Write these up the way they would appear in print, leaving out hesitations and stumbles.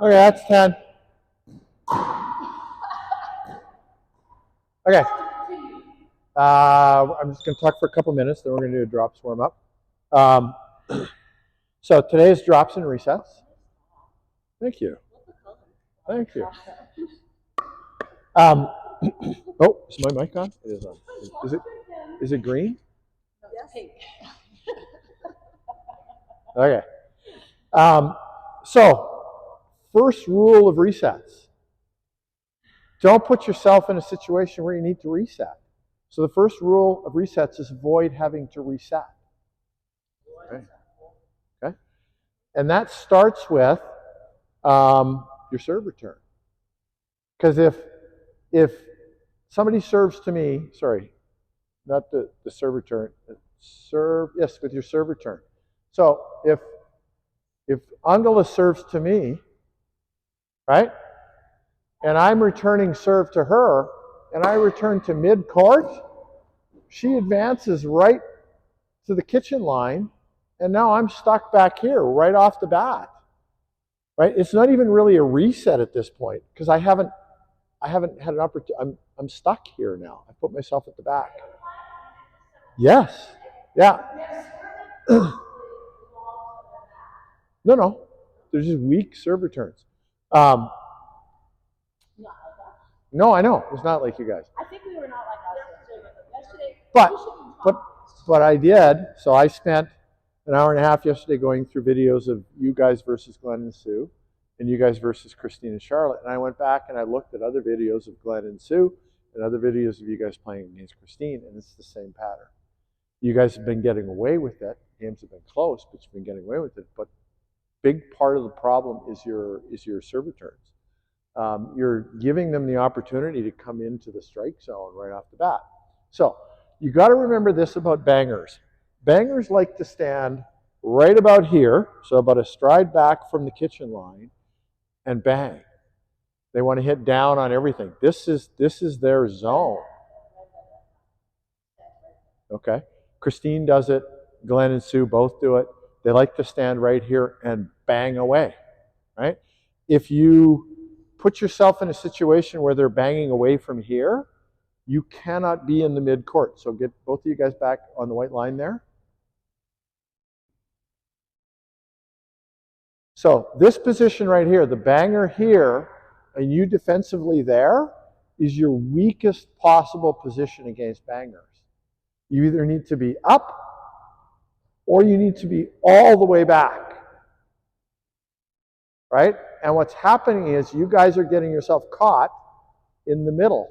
Okay, that's 10. Okay. I'm just going to talk for a couple minutes, then we're going to do a drops warm up. So today's drops and resets. Thank you. Thank you. Oh, is my mic on? It is on. Is it green? Yes. Pink. Okay. So, first rule of resets. Don't put yourself in a situation where you need to reset. So the first rule of resets is avoid having to reset. Okay? And that starts with your serve return. Because if somebody serves to me, sorry, not the serve return, yes, with your serve return. So if Angela serves to me, right, and I'm returning serve to her, and I return to mid-court, she advances right to the kitchen line, and now I'm stuck back here right off the bat. Right? It's not even really a reset at this point because I haven't had an opportunity. I'm stuck here now. I put myself at the back. Yes. Yeah. No. There's just weak serve returns. No, I know. It's not like you guys. I think we were not like us yesterday. But I did. So I spent an hour and a half yesterday going through videos of you guys versus Glenn and Sue, and you guys versus Christine and Charlotte. And I went back and I looked at other videos of Glenn and Sue and other videos of you guys playing against Christine, and it's the same pattern. You guys have been getting away with it. Games have been close, but you've been getting away with it. But big part of the problem is your serve returns. You're giving them the opportunity to come into the strike zone right off the bat. So you got to remember this about bangers. Bangers like to stand right about here, so about a stride back from the kitchen line, and bang. They want to hit down on everything. This is their zone. Okay. Christine does it. Glenn and Sue both do it. They like to stand right here and bang away. Right? If you put yourself in a situation where they're banging away from here, you cannot be in the mid-court. So get both of you guys back on the white line there. So this position right here, the banger here, and you defensively there, is your weakest possible position against bangers. You either need to be up or you need to be all the way back. Right? And what's happening is you guys are getting yourself caught in the middle.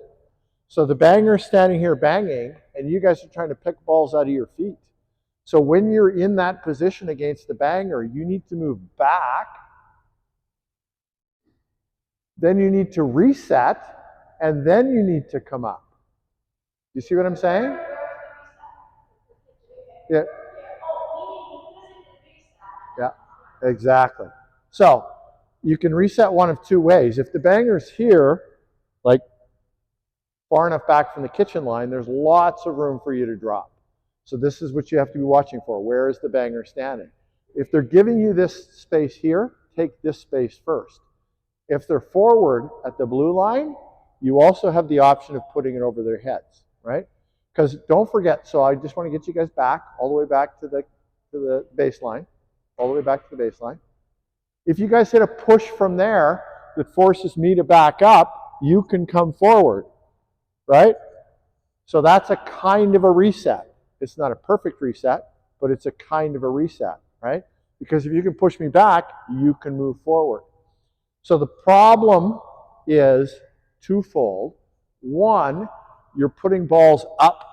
So the banger's standing here banging, and you guys are trying to pick balls out of your feet. So when you're in that position against the banger, you need to move back. Then you need to reset, and then you need to come up. You see what I'm saying? Yeah. Yeah, exactly. So you can reset one of two ways. If the banger's here, like far enough back from the kitchen line, there's lots of room for you to drop. So this is what you have to be watching for. Where is the banger standing? If they're giving you this space here, take this space first. If they're forward at the blue line, you also have the option of putting it over their heads, right? Because don't forget, so I just want to get you guys back, all the way back to the baseline, all the way back to the baseline. If you guys hit a push from there that forces me to back up, you can come forward, right? So that's a kind of a reset. It's not a perfect reset, but it's a kind of a reset, right? Because if you can push me back, you can move forward. So the problem is twofold. One, you're putting balls up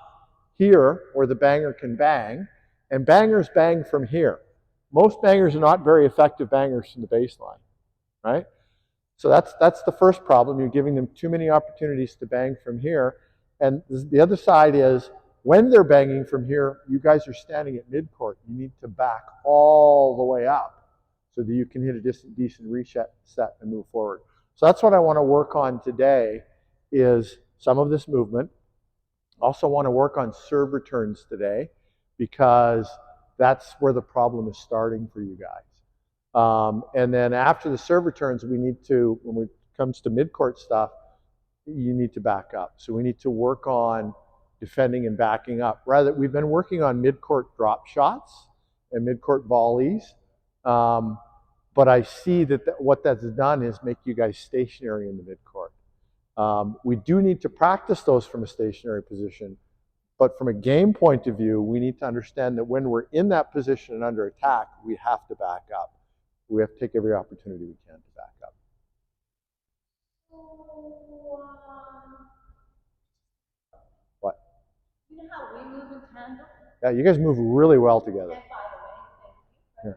here where the banger can bang, and bangers bang from here. Most bangers are not very effective bangers from the baseline, right? So that's the first problem. You're giving them too many opportunities to bang from here. And the other side is when they're banging from here, you guys are standing at midcourt. You need to back all the way up so that you can hit a decent reset set and move forward. So that's what I want to work on today is some of this movement. Also want to work on serve returns today because that's where the problem is starting for you guys. And then after the serve returns, we need to, when it comes to mid-court stuff, you need to back up. So we need to work on defending and backing up. Rather, we've been working on mid-court drop shots and mid-court volleys. But I see that what that's done is make you guys stationary in the mid-court. We do need to practice those from a stationary position, but from a game point of view, we need to understand that when we're in that position and under attack, we have to back up. We have to take every opportunity we can to back up. What? You know how we move in tandem? Yeah, you guys move really well together. And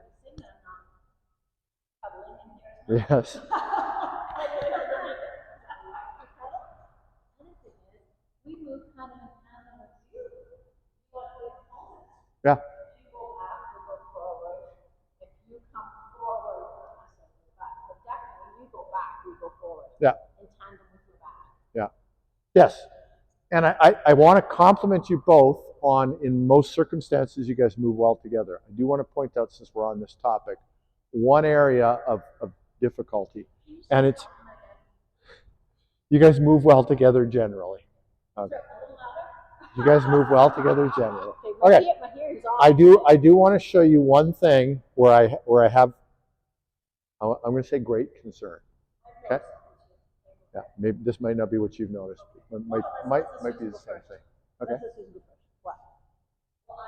by the way, thank you for saying that I'm not cuddling in here. Yes. We move kind of in tandem with you. Yeah. If you go back, we go forward. If you come forward, I say go back. But definitely, when you go back, we go forward. Yeah. In tandem with your back. Yeah. Yes. And I want to compliment you both on, in most circumstances, you guys move well together. I do want to point out, since we're on this topic, one area of difficulty. And it's, you guys move well together generally. Okay. You guys move well together generally. Okay. I do want to show you one thing where I have, I'm going to say great concern. Okay. Yeah. Maybe this might not be what you've noticed. It might be the same thing. Okay. What? Well, I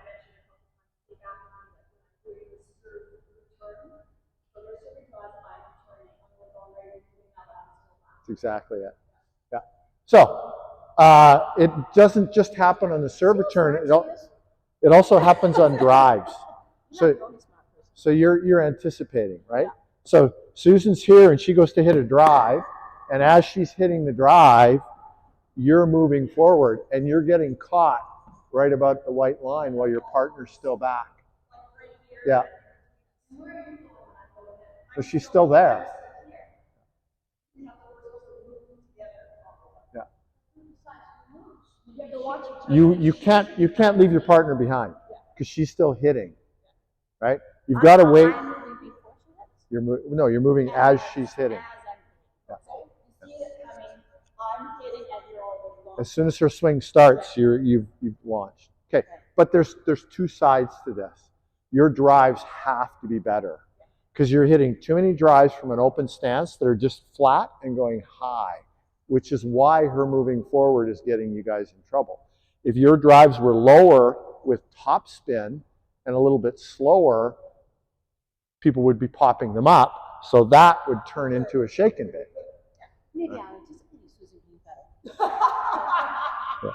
mentioned a couple times the doing the serve return. So there's certain times I'm returning, I'm already doing that, but I'm still not. That's exactly it. Yeah. So it doesn't just happen on the serve return. It also happens on drives. So you're anticipating, right? So Susan's here and she goes to hit a drive, and as she's hitting the drive, you're moving forward and you're getting caught right about the white line while your partner's still back. Yeah. So she's still there. Yeah. You can't leave your partner behind because she's still hitting, right? You've got to wait. You're moving as she's hitting. Yeah. As soon as her swing starts, you've launched. Okay, but there's two sides to this. Your drives have to be better because you're hitting too many drives from an open stance that are just flat and going high, which is why her moving forward is getting you guys in trouble. If your drives were lower with top spin and a little bit slower, people would be popping them up, so that would turn into a shake and bake. Maybe I'll anticipate Susan being better. Yeah.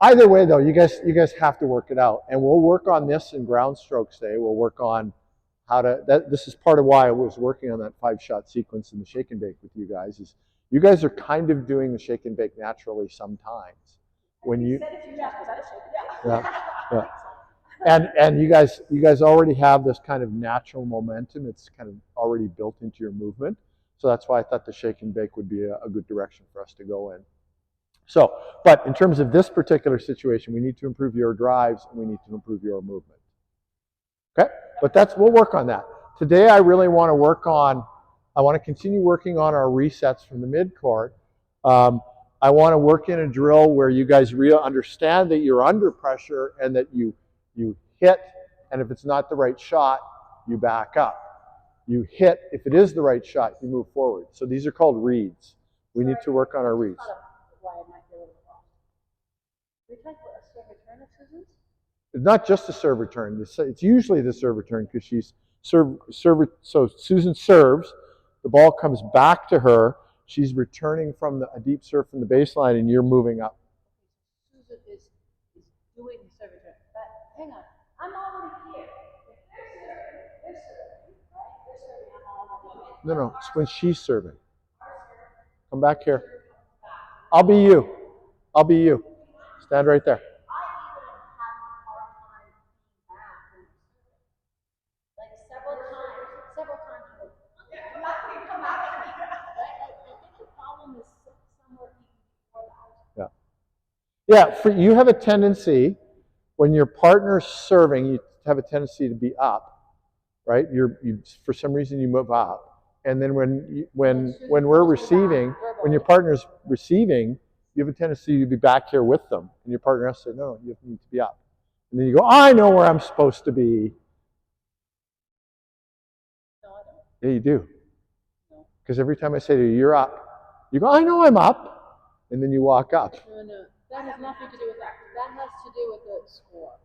Either way, though, you guys have to work it out, and we'll work on this in ground strokes day. We'll work on how to. This is part of why I was working on that 5-shot sequence in the shake and bake with you guys. Is you guys are kind of doing the shake and bake naturally sometimes. When you. Yeah. Yeah. And you guys already have this kind of natural momentum. It's kind of already built into your movement. So that's why I thought the shake and bake would be a good direction for us to go in. So, but in terms of this particular situation, we need to improve your drives and we need to improve your movement. Okay? But we'll work on that. Today I really want to I want to continue working on our resets from the mid-court. I want to work in a drill where you guys understand that you're under pressure and that you hit, and if it's not the right shot, you back up. You hit, if it is the right shot, you move forward. So these are called reads. We need to work on our reads. Why I might be a little lost. We talked about a serve return of Susan's? It's not just a serve return. It's usually the serve return because she's so Susan serves, the ball comes back to her, she's returning from a deep serve from the baseline, and you're moving up. Susan is doing the serve return. But hang on, I'm already here. If they're serving, right? They're serving, I'm already No, it's when she's serving. Come back here. I'll be you. I'll be you. Stand right there. Several times, come back here, come back here. I think the problem is somewhere before that. Yeah, you have a tendency, when your partner's serving, you have a tendency to be up. right? For some reason you move up, and then when we're receiving, when your partner's receiving, you have a tendency to be back here with them, and your partner has to say, no, you need to be up, and then you go, I know where I'm supposed to be. No, I don't. Yeah, you do, because every time I say to you, you're up, you go, I know I'm up, and then you walk up. No, no, that has nothing to do with that. That has to do with the score.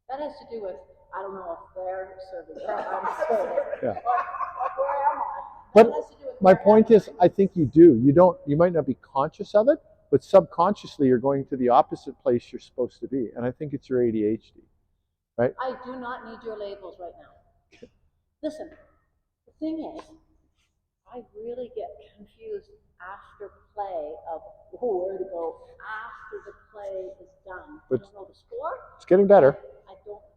That has to do with, I don't know if they're serving or I'm serving. Yeah. Where am I? But That has to do with my where point am is, I think you do. You might not be conscious of it, but subconsciously you're going to the opposite place you're supposed to be. And I think it's your ADHD, right? I do not need your labels right now. Listen, the thing is, I really get confused after play of where to go after the play is done. I don't know the score. It's getting better.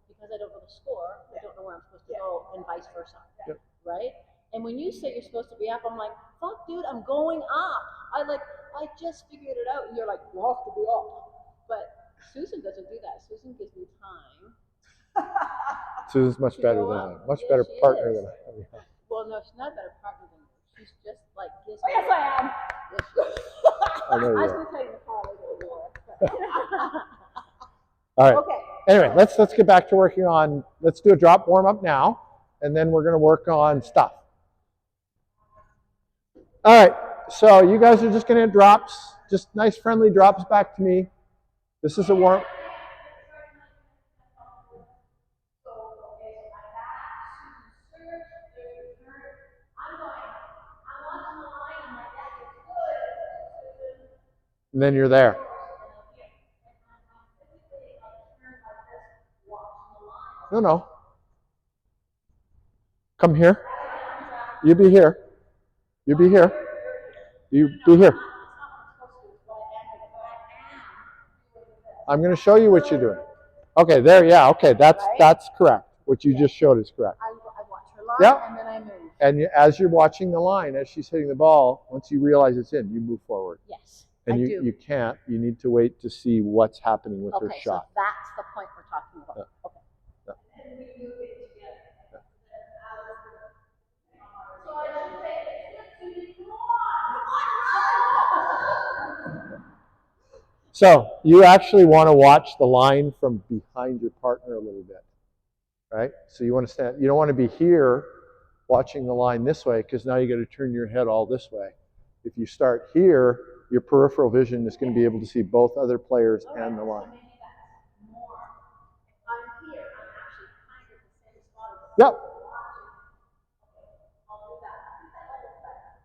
Because I don't know the score, I don't know where I'm supposed to go, and vice versa. Yep. Right? And when you say you're supposed to be up, I'm like, fuck, dude, I'm going up. I just figured it out, and you're like, you have to be up. But Susan doesn't do that. Susan gives me time. Susan's much better than I am. Much better partner than I am. Yeah. Well, no, she's not a better partner than you. She's just like gives me. Yes, I am. Yes, she is. I know you I was are. going to tell you the car later. All right. Okay. Anyway, let's get back to working on. Let's do a drop warm up now, and then we're going to work on stuff. All right. So you guys are just going to hit drops, just nice friendly drops back to me. This is a warm. And then you're there. No. Come here. You be here. You be here. You be here. I'm going to show you what you're doing. Okay, there, yeah, okay, that's correct. What you just showed is correct. I watch her line, Yep. and then I move. And as you're watching the line, as she's hitting the ball, once you realize it's in, you move forward. Yes, and I you do. can't. You need to wait to see what's happening with her Okay, shot. so that's the point we're talking about. Yeah. Okay. Yeah. So you actually want to watch the line from behind your partner a little bit, right? So you want to stand. You don't want to be here watching the line this way, because now you got to turn your head all this way. If you start here, your peripheral vision is going to be able to see both other players and the line. Yep.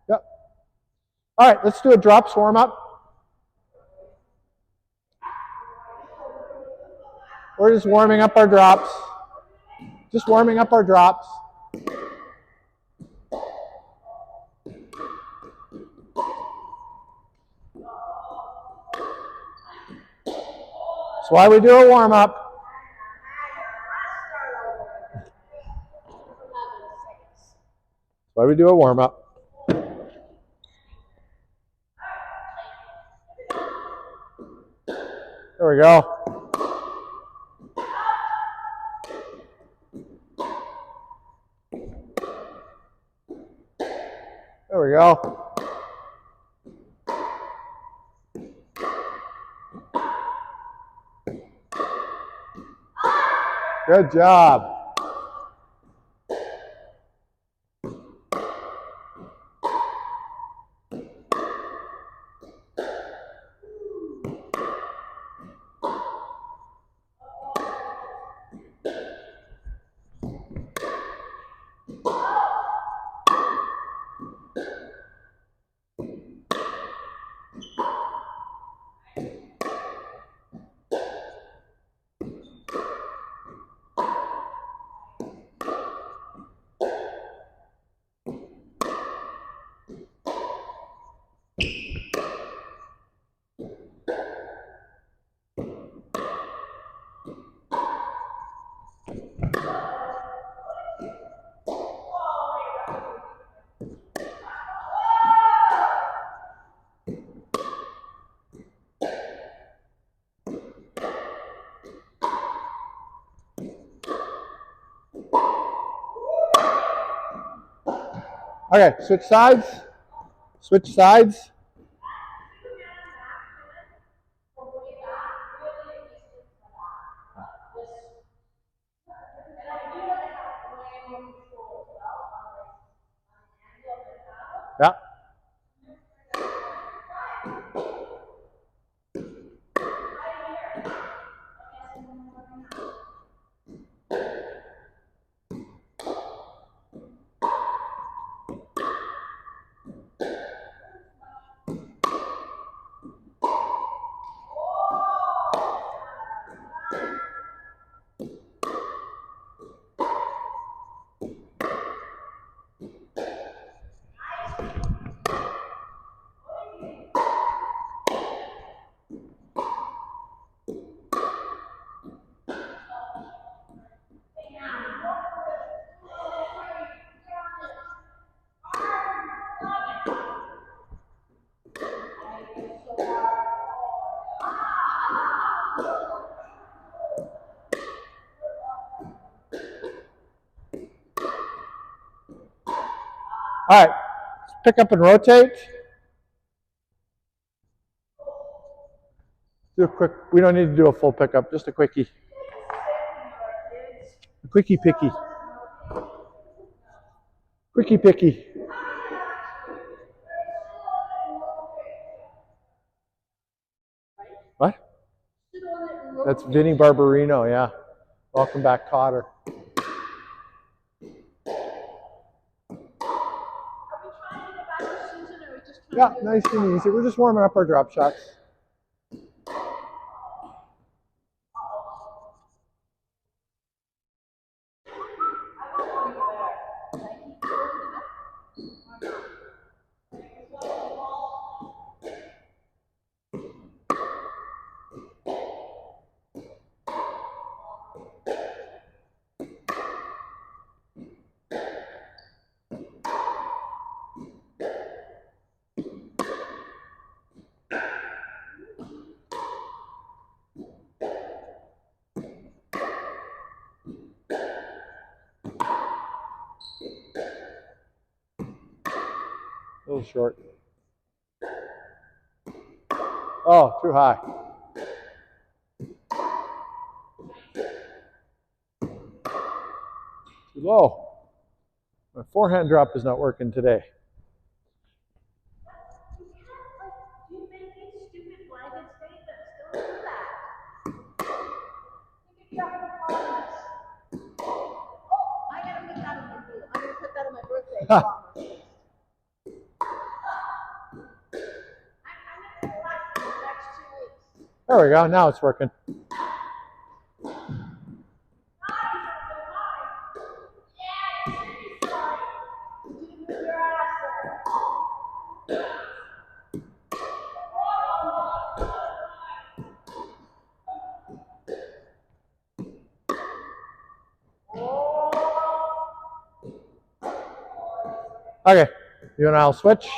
Yep. All right, let's do a drops warm up. We're just warming up our drops. Just warming up our drops. That's why we do a warm up. That's why we do a warm up. There we go. There we go. Good job. Okay, switch sides. Switch sides. Yeah. All right, pick up and rotate. Do a quick, we don't need to do a full pickup, just a quickie. A quickie picky. Quickie picky. What? That's Vinny Barbarino, yeah. Welcome back, Cotter. Yeah, nice and easy. We're just warming up our drop shots. A little short. Oh, too high. Too low. My forehand drop is not working today. You make these stupid blanket statements. Don't do that. Think if you have a problem. Oh, I gotta put that on my bill. I'm gonna put that on my birthday. I'm gonna relax for the next 2 weeks. There we go. Now it's working. Okay, you and I'll switch.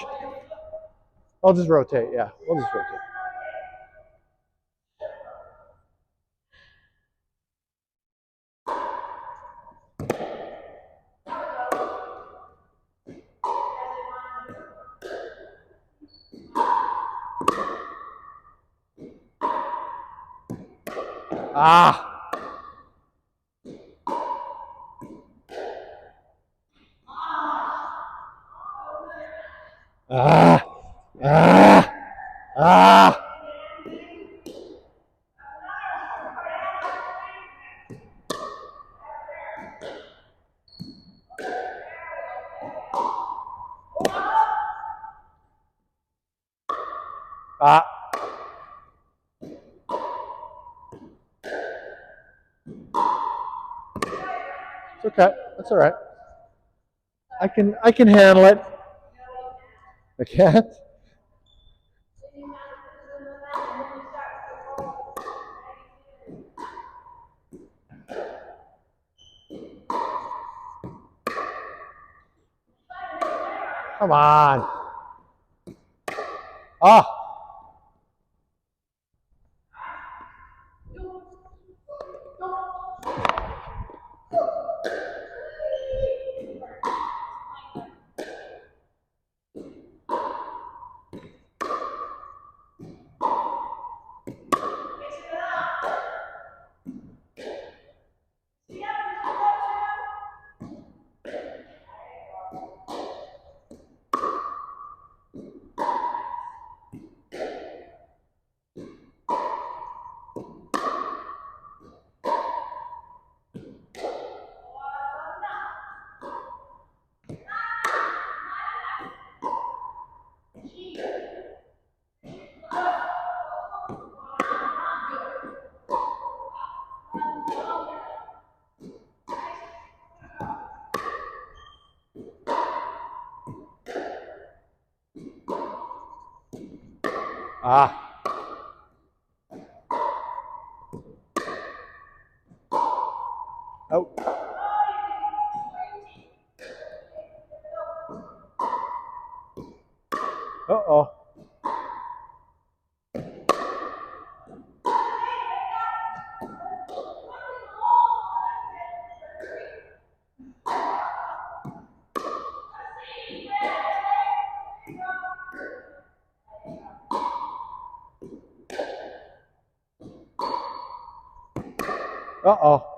I'll just rotate, yeah. We'll just rotate. Ah! Ah! Ah! Ah! Ah! It's okay. That's all right. I can handle it. I can't. Come on. Ah. Ah. Oh. Uh-oh. Uh-oh.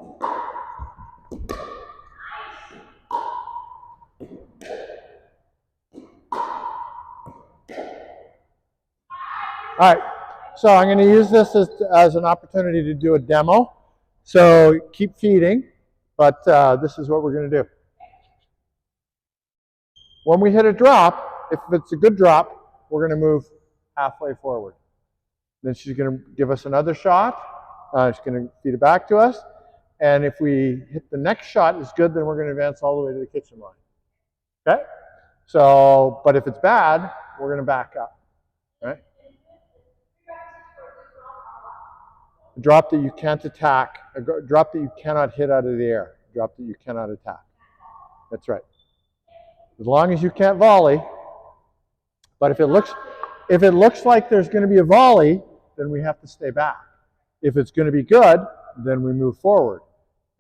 All right, so I'm going to use this as an opportunity to do a demo. So keep feeding, but this is what we're going to do. When we hit a drop, if it's a good drop, we're going to move halfway forward. Then she's going to give us another shot. She's going to feed it back to us. And if we hit the next shot is good, then we're going to advance all the way to the kitchen line. Okay? So, but if it's bad, we're going to back up. Right? A drop that you can't attack, a drop that you cannot hit out of the air, a drop that you cannot attack. That's right. As long as you can't volley. But if it looks like there's going to be a volley, then we have to stay back. If it's going to be good, then we move forward.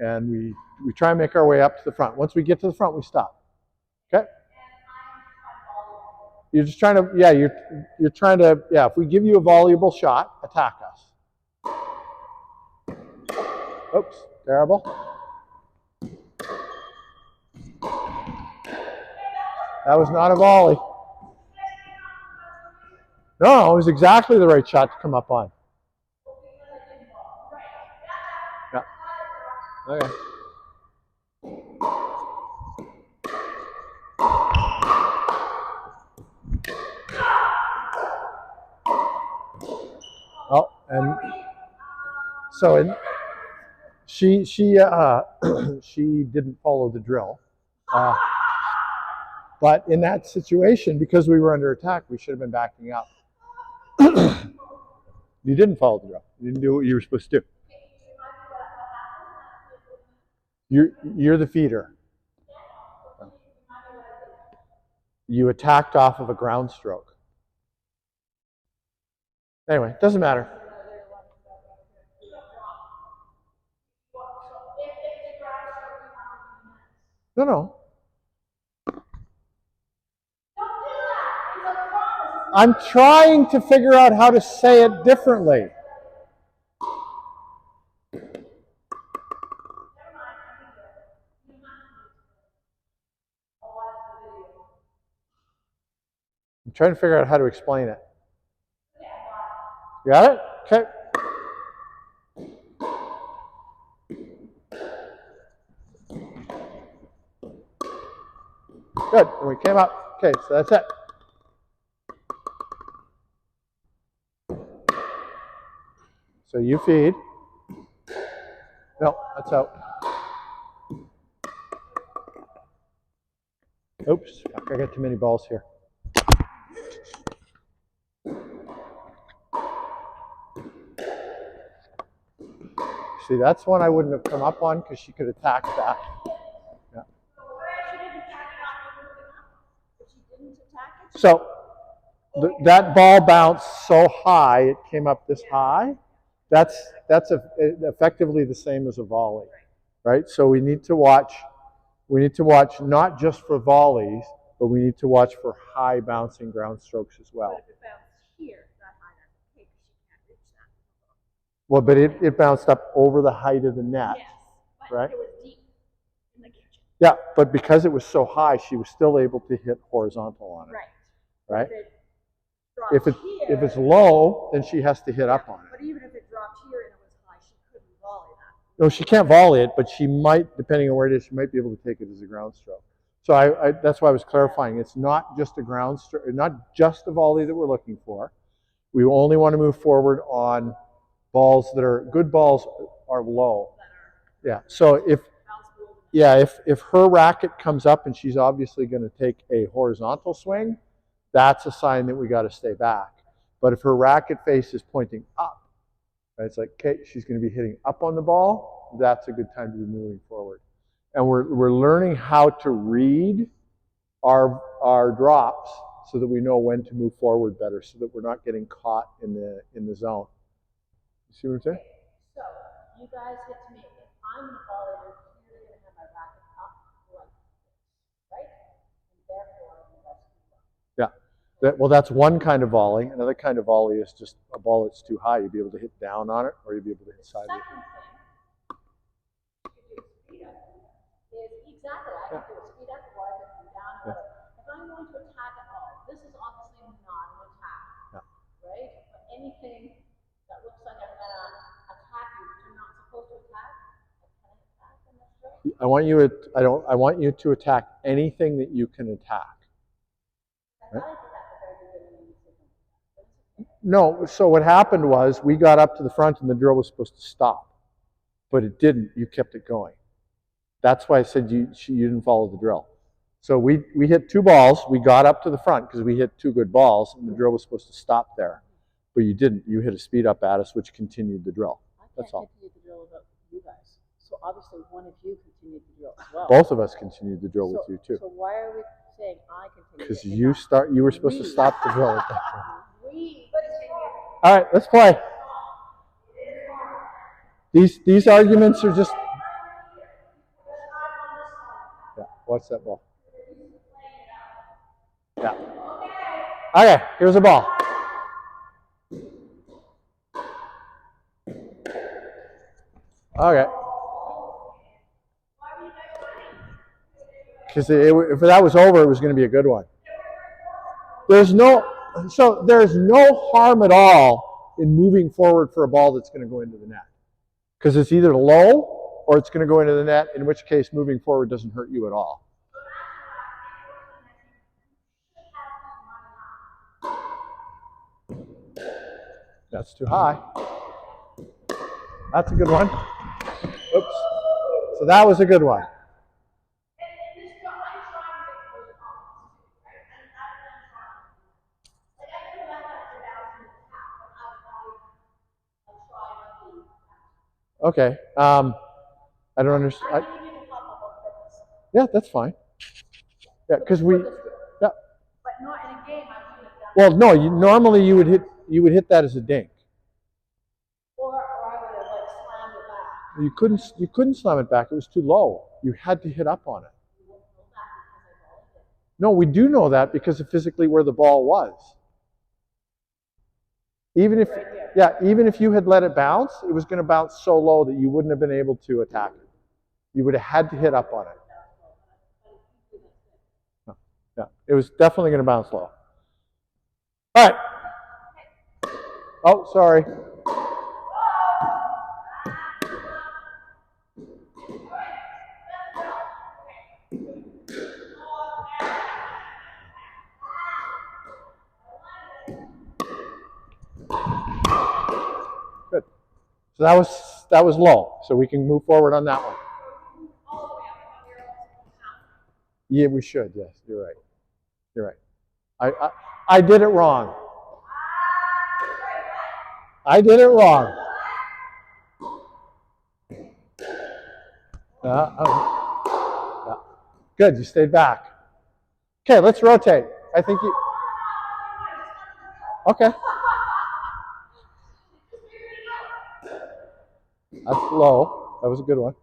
And we try and make our way up to the front. Once we get to the front, we stop. Okay? You're just trying to, yeah, you're trying to, yeah, if we give you a volleyable shot, attack us. Oops, terrible. That was not a volley. No, it was exactly the right shot to come up on. Yeah. Okay. Oh, and so she she didn't follow the drill, but in that situation, because we were under attack, we should have been backing up. You didn't follow the drill. You didn't do what you were supposed to do. You're the feeder. You attacked off of a ground stroke. Anyway, doesn't matter. No. I'm trying to figure out how to say it differently. I'm trying to figure out how to explain it. You got it? Okay. Good. And we came up. Okay, so that's it. So you feed. No, that's out. Oops, I got too many balls here. See, that's one I wouldn't have come up on because she could attack that. Yeah. So that ball bounced so high, it came up this high. That's effectively the same as a volley, right? So we need to watch not just for volleys, but we need to watch for high bouncing ground strokes as well. But if it bounced here, that high, that's okay because she can't reach that. Well, but it bounced up over the height of the net, yes, but right? It was deep in the kitchen. Yeah, but because it was so high, she was still able to hit horizontal on it. Right. Right? If it's low, then she has to hit up on it. But even if it dropped here and it was high, she couldn't volley that. No, she can't volley it, but she might, depending on where it is, she might be able to take it as a ground stroke. So that's why I was clarifying. It's not just a ground stroke, not just a volley that we're looking for. We only want to move forward on balls that are good balls are low. Yeah. So if her racket comes up and she's obviously going to take a horizontal swing, that's a sign that we got to stay back. But if her racket face is pointing up, right, it's like, okay, she's going to be hitting up on the ball. That's a good time to be moving forward. And we're learning how to read our drops so that we know when to move forward better, so that we're not getting caught in the zone. You see what I'm saying? So you guys hit to me. If I'm the volley, I'm clearly going to have my racket up like this, right? And therefore, I'm the best Yeah. Well, that's one kind of volley. Another kind of volley is just a ball that's too high. You'd be able to hit down on it, or you'd be able to hit sideways. Second thing, you could do speed up. Is exactly, I could do a speed up or I could come down. Yeah. If I'm going to attack at all, this is obviously not an attack, right? But anything that looks like I'm going to attack you, but you're not supposed to attack, I can attack in this way. I want you to attack anything that you can attack. Right? No, so what happened was we got up to the front and the drill was supposed to stop, but it didn't. You kept it going. That's why I said you didn't follow the drill. So we hit 2 balls. We got up to the front because we hit 2 good balls, and the drill was supposed to stop there, but you didn't. You hit a speed up at us, which continued the drill. That's all. I can't continue the drill without you guys. So obviously one of you continued the drill as well. Both of us continued the drill with you too. So why are we saying I continued? Because you were supposed to stop the drill at that point. All right, let's play. These arguments are just. Yeah, watch that ball. Yeah. Okay, here's a ball. Okay. Because if that was over, it was going to be a good one. There's no harm at all in moving forward for a ball that's going to go into the net. Because it's either low or it's going to go into the net, in which case moving forward doesn't hurt you at all. That's too high. That's a good one. Oops. So that was a good one. Okay. I don't understand. Yeah, that's fine. Yeah, because we. Yeah. But not in a game. Well, no. Normally you would hit that as a dink. Or I would have like slammed it back. You couldn't slam it back. It was too low. You had to hit up on it. No, we do know that because of physically where the ball was. Even if you had let it bounce, it was going to bounce so low that you wouldn't have been able to attack it. You would have had to hit up on it. No, yeah, it was definitely going to bounce low. All right. Oh, sorry. Good. So that was low. So we can move forward on that one. Yeah, we should. Yes, you're right. You're right. I did it wrong. I did it wrong. Good. You stayed back. Okay, let's rotate. I think you. Okay. That's low. That was a good one.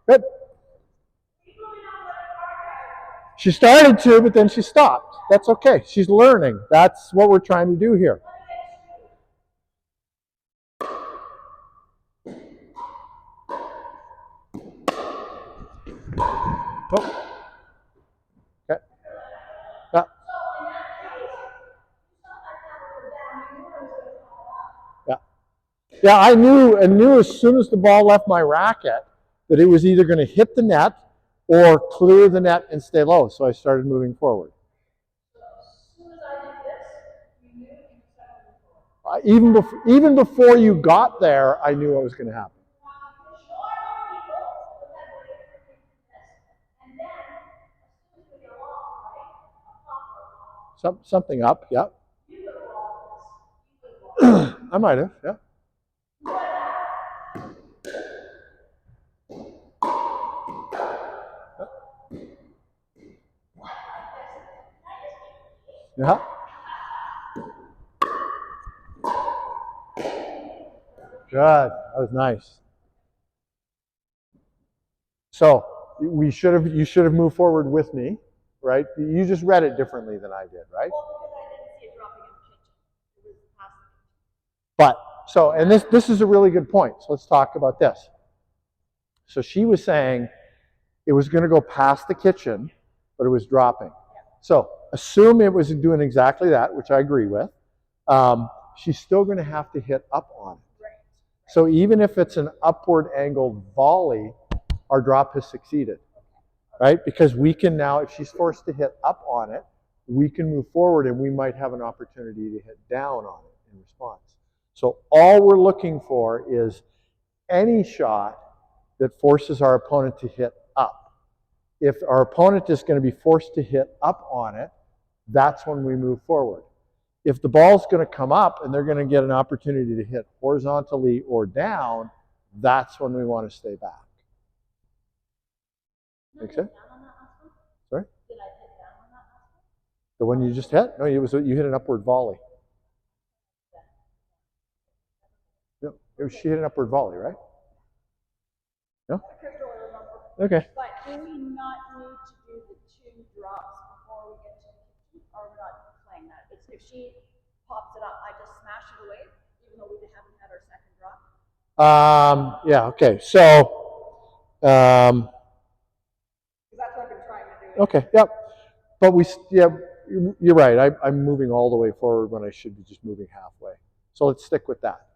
Good. She started to, but then she stopped. That's okay. She's learning. That's what we're trying to do here. Oh. Okay. Yeah. Yeah. Yeah, I knew as soon as the ball left my racket that it was either going to hit the net or clear the net and stay low. So I started moving forward. even before you got there, I knew what was going to happen. Something up, yep. I might have, yeah. Yeah. Good. That was nice. So you should have moved forward with me, right? You just read it differently than I did, right? Well, because I didn't see it dropping in the kitchen. It was past the kitchen. But and this is a really good point. So let's talk about this. So she was saying it was going to go past the kitchen, but it was dropping. Yeah. So assume it was doing exactly that, which I agree with. She's still going to have to hit up on it. Right. So even if it's an upward angled volley, our drop has succeeded, right? Because we can now, if she's forced to hit up on it, we can move forward and we might have an opportunity to hit down on it in response. So all we're looking for is any shot that forces our opponent to hit up. If our opponent is going to be forced to hit up on it, that's when we move forward. If the ball's going to come up and they're going to get an opportunity to hit horizontally or down, that's when we want to stay back. Make sense? Sorry? Did I hit down on that last one? The one you just hit? No, you hit an upward volley. No, she hit an upward volley, right? No? Crystal, I remember. Okay. But do we not need to do the 2 drops before we get to the kitchen? Or we're not playing that? It's, if she pops it up, I just smash it away, even though we haven't had our second drop? Yeah, okay. So, Because that's what I've been trying to do. okay, yep. But you're right. I'm moving all the way forward when I should be just moving halfway. So let's stick with that.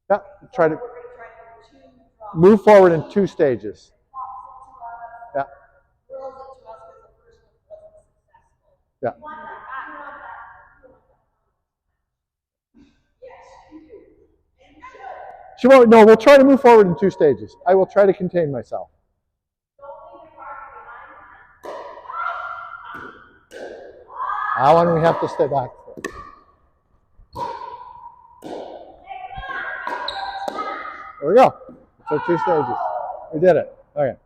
Yeah, try to We're going to try to do 2 drops. move forward in 2 stages. Pops it to us. Yeah. Whirls it to us because the first one wasn't successful. Yeah. You want that back, you want that. You want that. Yes, you do. And you should. She won't. No, we'll try to move forward in 2 stages. I will try to contain myself. Don't leave your heart behind. That one we have to stay back for. There we go. So 2 stages. We did it. Okay.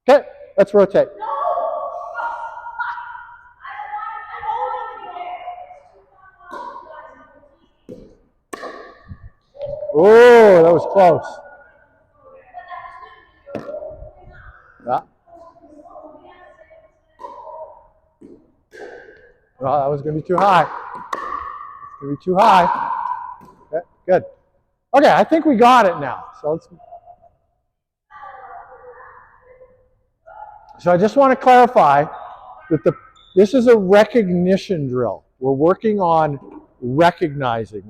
Okay, let's rotate. Oh, that was close. Yeah. Well, that was going to be too high. It's going to be too high. Okay, good. Okay, I think we got it now. So I just want to clarify that this is a recognition drill. We're working on recognizing.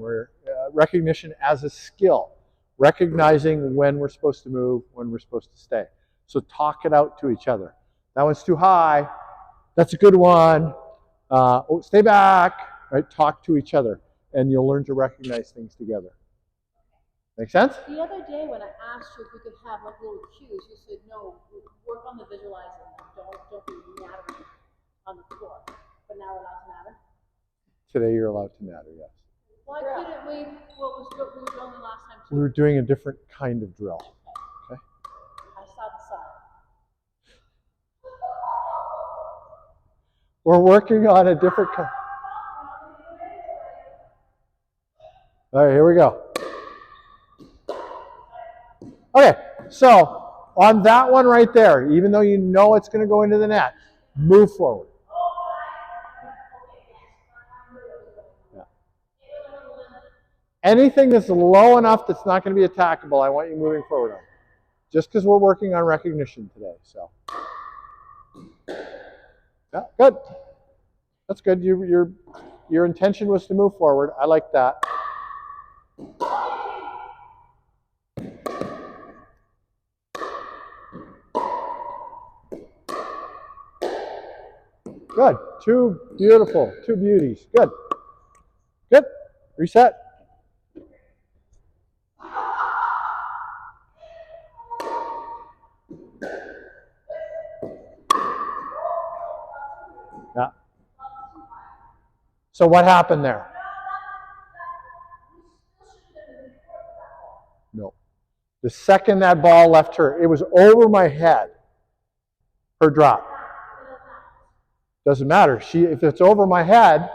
Recognition as a skill. Recognizing when we're supposed to move, when we're supposed to stay. So talk it out to each other. That one's too high. That's a good one. Stay back. Right? Talk to each other, and you'll learn to recognize things together. Make sense? The other day when I asked you if we could have like little cues, you said no, work on the visualizing. Don't be nattering on the floor. But now we're allowed to natter? Today you're allowed to natter, yes. Why couldn't we, what we were doing the last time too? We were doing a different kind of drill. Okay? I saw the sign. We're working on a different kind. All right, here we go. Okay, so on that one right there, even though you know it's going to go into the net, move forward. Yeah. Anything that's low enough that's not going to be attackable, I want you moving forward on. Just because we're working on recognition today. So, yeah, good. That's good. Your intention was to move forward. I like that. Good. Two beautiful. Two beauties. Good. Good. Reset. Yeah. So what happened there? No. The second that ball left her, it was over my head. Her drop. Doesn't matter. If it's over my head,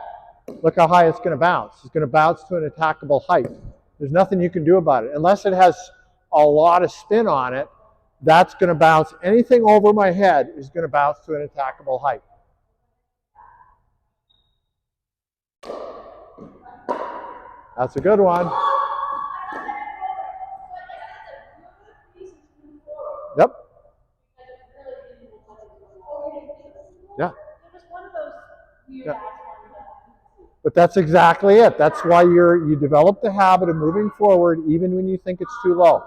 look how high it's going to bounce. It's going to bounce to an attackable height. There's nothing you can do about it. Unless it has a lot of spin on it, that's going to bounce. Anything over my head is going to bounce to an attackable height. That's a good one. Yep. Yeah. Yeah. But that's exactly it. That's why you develop the habit of moving forward even when you think it's too low.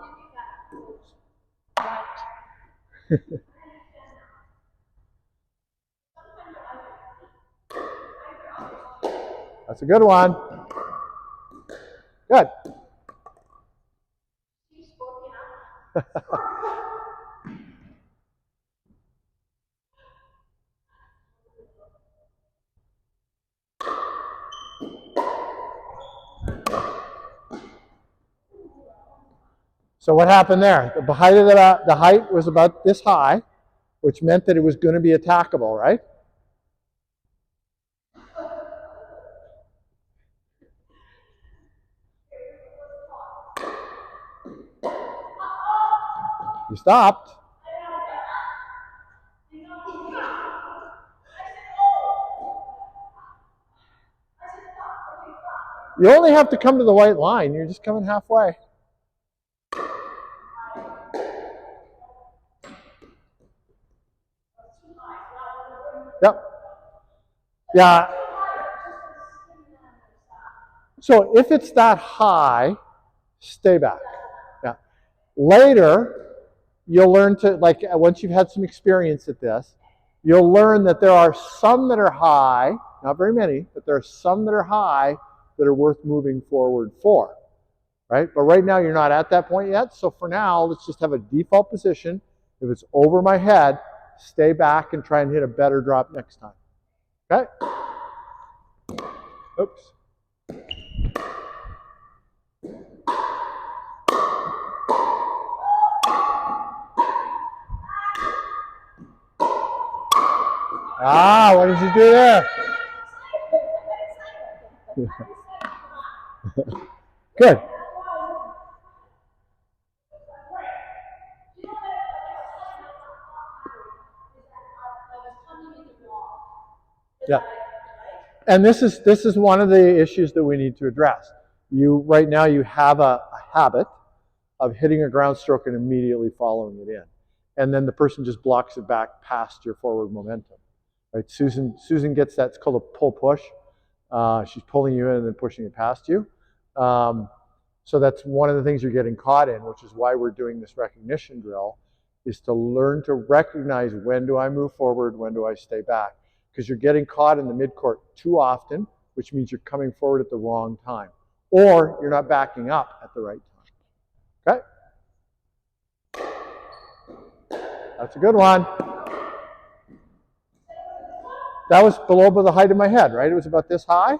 That's a good one. Good. So what happened there? The height was about this high, which meant that it was going to be attackable, right? You stopped. You only have to come to the white line. You're just coming halfway. Yep. Yeah. So if it's that high, stay back. Yeah. Later, you'll learn to, like, once you've had some experience at this, you'll learn that there are some that are high, not very many, but there are some that are high that are worth moving forward for, right? But right now you're not at that point yet, so for now, let's just have a default position. If it's over my head, stay back and try and hit a better drop next time, okay? Oops. Ah, what did you do there? Good. Yeah. And this is one of the issues that we need to address. Right now you have a habit of hitting a ground stroke and immediately following it in. And then the person just blocks it back past your forward momentum. Right? Susan gets that. It's called a pull-push. She's pulling you in and then pushing it past you. So that's one of the things you're getting caught in, which is why we're doing this recognition drill, is to learn to recognize when do I move forward, when do I stay back. Because you're getting caught in the midcourt too often, which means you're coming forward at the wrong time. Or you're not backing up at the right time. Okay? That's a good one. That was below the height of my head, right? It was about this high.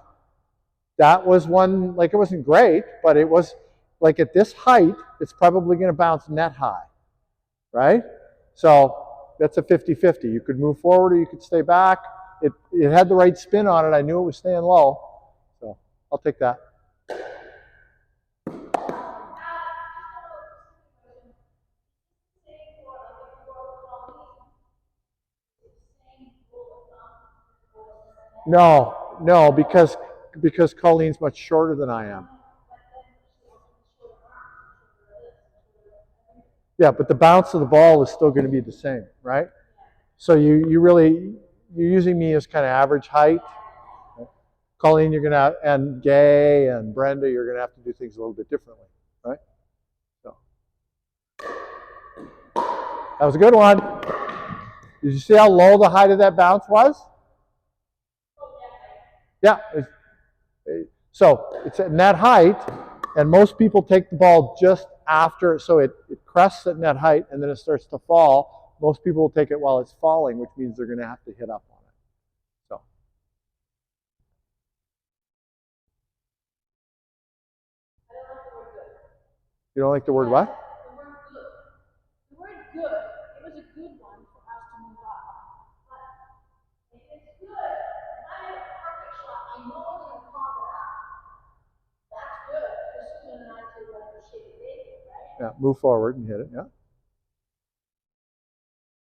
That was one, like, it wasn't great, but it was like at this height, it's probably going to bounce net high, right? So that's a 50-50. You could move forward or you could stay back. It had the right spin on it. I knew it was staying low, so I'll take that. No, because Colleen's much shorter than I am. Yeah, but the bounce of the ball is still going to be the same, right? So you're using me as kind of average height. Colleen, you're going to, and Gay and Brenda, you're going to have to do things a little bit differently, right? So that was a good one. Did you see how low the height of that bounce was? Yeah. So it's at net height, and most people take the ball just after, so it crests at net height and then it starts to fall. Most people will take it while it's falling, which means they're going to have to hit up on it. So. You don't like the word what? The word good. The word good, it was a good one for us to move up. But if it's good, if I have a perfect shot, I know I'm going to pop it up. That's good for Susan and I to appreciate it, right? Yeah, move forward and hit it, yeah.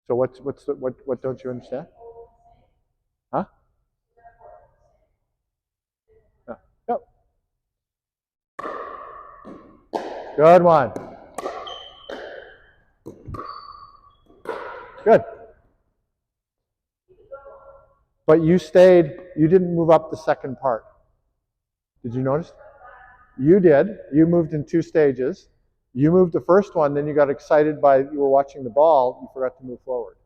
So what don't you understand? Huh? Yeah. Yep. Good one. Good. But you stayed, you didn't move up the second part. Did you notice? You did. You moved in 2 stages. You moved the first one, then you got excited by you were watching the ball, you forgot to move forward.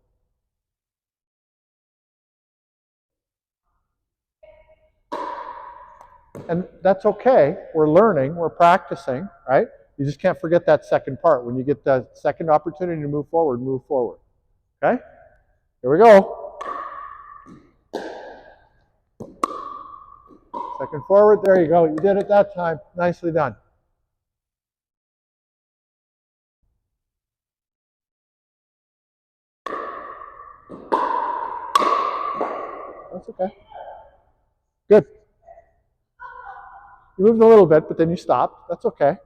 And that's okay. We're learning, we're practicing, right? You just can't forget that second part. When you get the second opportunity to move forward, move forward. Okay? Here we go. Second forward, there you go. You did it that time. Nicely done. That's okay. Good. You moved a little bit, but then you stopped. That's okay.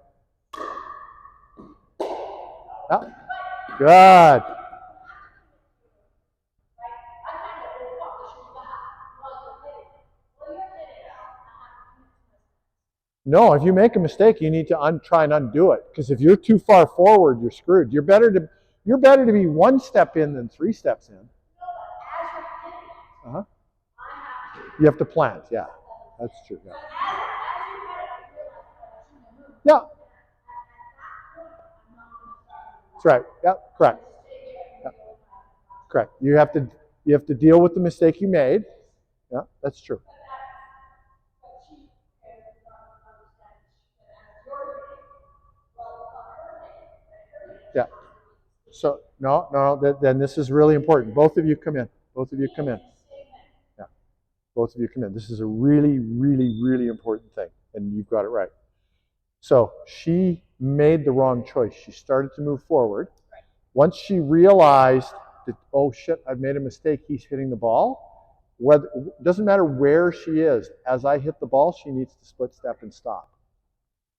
Yeah. Good. No, if you make a mistake, you need to try and undo it. Because if you're too far forward, you're screwed. You're better to be 1 step in than 3 steps in. Uh-huh. You have to plant, yeah. That's true. Yeah. Yeah. That's right. Yeah, correct. Yeah. Correct. You have to deal with the mistake you made. Yeah, that's true. Yeah. So no. Then this is really important. Both of you come in. Both of you come in. Yeah. Both of you come in. This is a really, really, really important thing, and you've got it right. So she made the wrong choice. She started to move forward. Once she realized that, oh shit, I've made a mistake, he's hitting the ball. Whether, it doesn't matter where she is. As I hit the ball, she needs to split step and stop.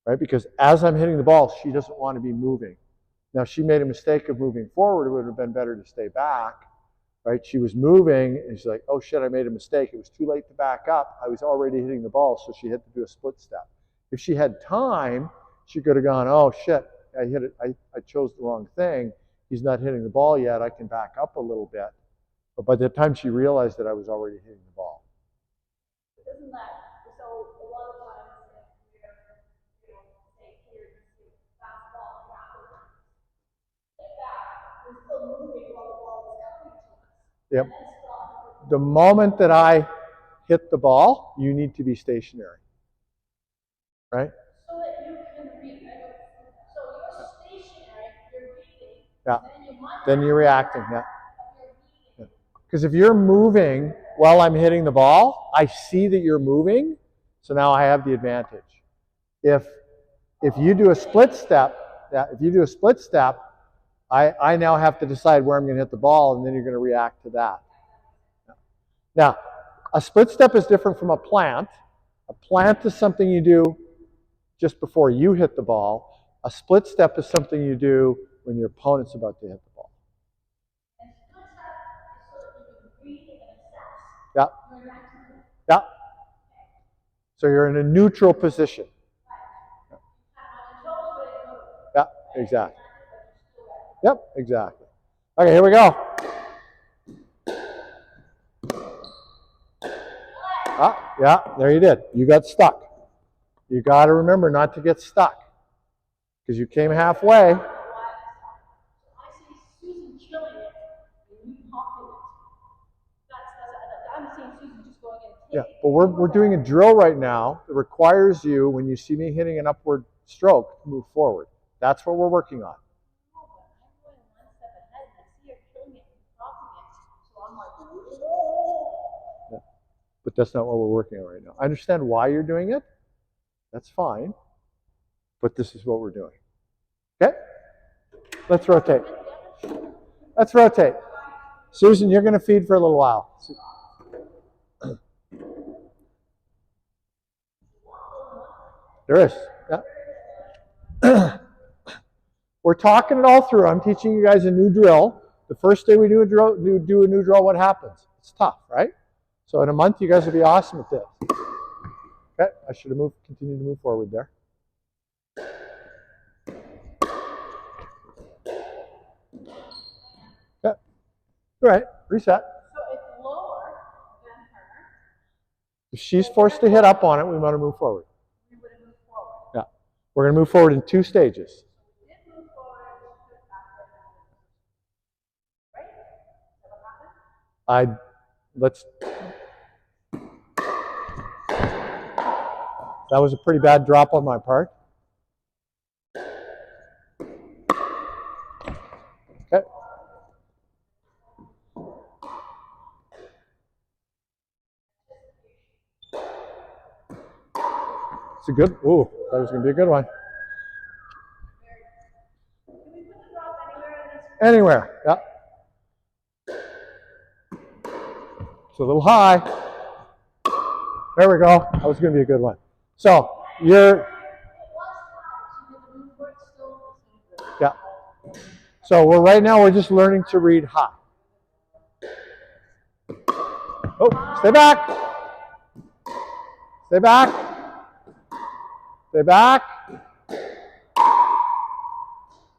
Right? Because as I'm hitting the ball, she doesn't want to be moving. Now, if she made a mistake of moving forward, it would have been better to stay back. Right? She was moving, and she's like, oh shit, I made a mistake. It was too late to back up. I was already hitting the ball, so she had to do a split step. If she had time, she could have gone, oh shit, I hit it. I chose the wrong thing. He's not hitting the ball yet. I can back up a little bit. But by the time she realized that I was already hitting the ball. Isn't that so? A lot of times, we're, say here, basketball, like that, we're still moving while the ball is coming to us. Yep. The moment that I hit the ball, you need to be stationary. Right? So that you can read. So you're stationary, you're reading, yeah. Then you're reacting, yeah. Because if you're moving while I'm hitting the ball, I see that you're moving, so now I have the advantage. If you do a split step, I now have to decide where I'm going to hit the ball, and then you're going to react to that. Now, a split step is different from a plant. A plant is something you do just before you hit the ball. A split step is something you do when your opponent's about to hit the ball. And split step is so that you can read and assess. Yeah. Yeah. So you're in a neutral position. Yeah, exactly. Yep, exactly. Okay, here we go. Ah, yeah, there you did. You got stuck. You got to remember not to get stuck because you came halfway. I see Susan killing it, and you popping it. I'm seeing Susan just going and Yeah, but we're doing a drill right now that requires you, when you see me hitting an upward stroke, to move forward. That's what we're working on. No, but I'm going one step ahead and I see you're killing it and dropping it. So I'm like, whoa. Yeah. But that's not what we're working on right now. I understand why you're doing it. That's fine. But this is what we're doing. Okay? Let's rotate. Let's rotate. Susan, you're going to feed for a little while. There is. Yeah. We're talking it all through. I'm teaching you guys a new drill. The first day we do a new drill, what happens? It's tough, right? So in a month, you guys will be awesome at this. Okay, I should have continued to move forward there. Okay, all right, reset. So it's lower than her. If she's forced to hit up on it, we want to move forward. We would have moved forward. Yeah, we're going to move forward in 2 stages. We did move forward and she put it back there. Right? Is that what happened? That was a pretty bad drop on my part. Okay. It's a good, ooh, that was going to be a good one. Can we put the drop anywhere in this? Anywhere, yeah. It's a little high. There we go. That was going to be a good one. So, yeah. So right now we're just learning to read high. Oh, stay back. Stay back. Stay back.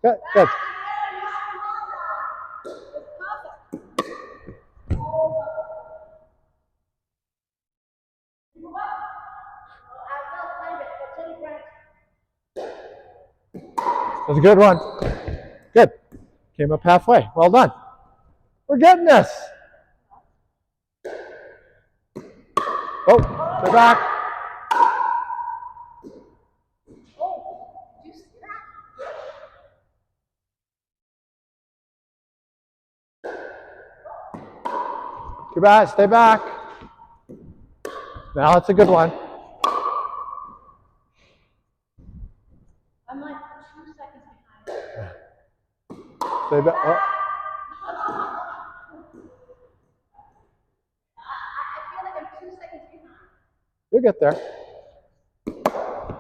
Good, good. That's a good one. Good. Came up halfway. Well done. We're getting this. Oh, stay back. Oh, did you see that? Too bad. Stay back. Now it's a good one. I'm like 2 seconds behind. Stay back. Oh. I feel like I'm 2 seconds behind. You'll get there.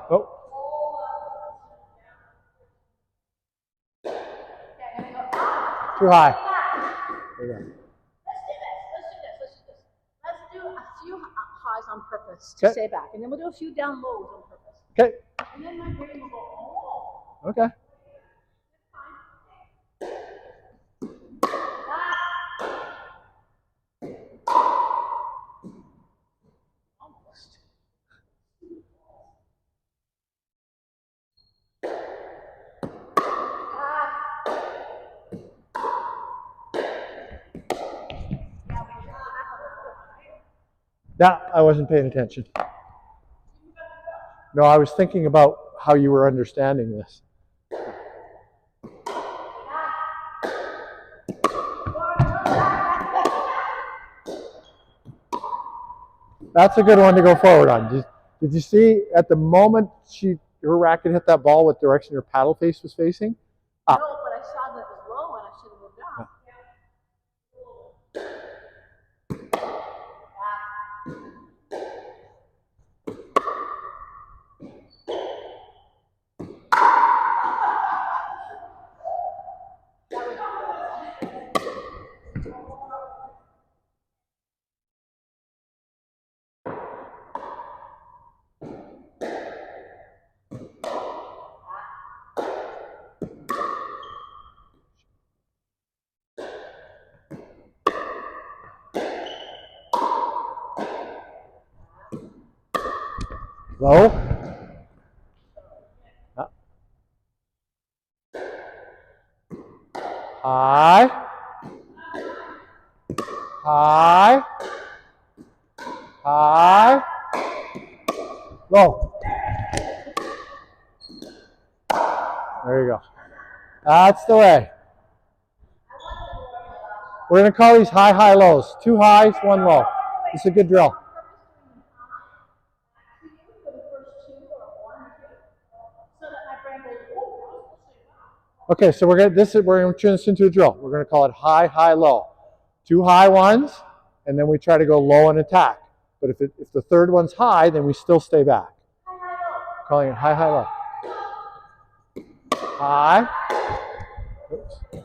Oh. Too high. There you go. Let's do this. Let's do a few highs on purpose to stay back. And then we'll do a few down lows on purpose. Okay. And then my brain will go, oh. Okay. Almost. Yeah, I wasn't paying attention. No, I was thinking about how you were understanding this. That's a good one to go forward on. Did you see at the moment her racket hit that ball, what direction her paddle face was facing? Up. No, but I saw that it was low and I should have moved up. Low. Up. High. High. High. Low. There you go. That's the way. We're going to call these high, high, lows. 2 highs, 1 low. It's a good drill. Okay, so we're going to turn this into a drill. We're going to call it high, high, low. 2 high ones, and then we try to go low and attack. But if the third one's high, then we still stay back. Calling it high, high, low. High. Oops.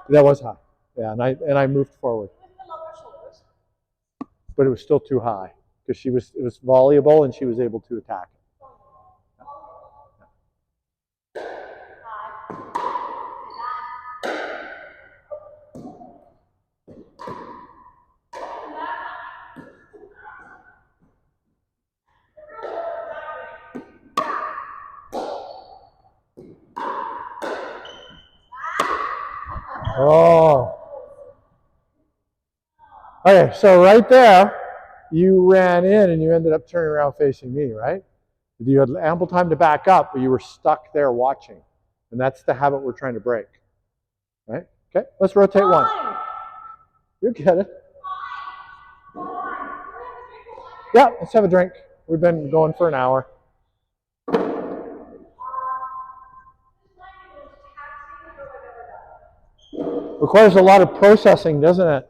That was high. Yeah, and I moved forward. But it was still too high because it was volleyable and she was able to attack it. Oh. Okay, so right there, you ran in and you ended up turning around facing me, right? You had ample time to back up, but you were stuck there watching. And that's the habit we're trying to break. Right? Okay, let's rotate one. You get it. Yeah, let's have a drink. We've been going for an hour. Requires a lot of processing, doesn't it?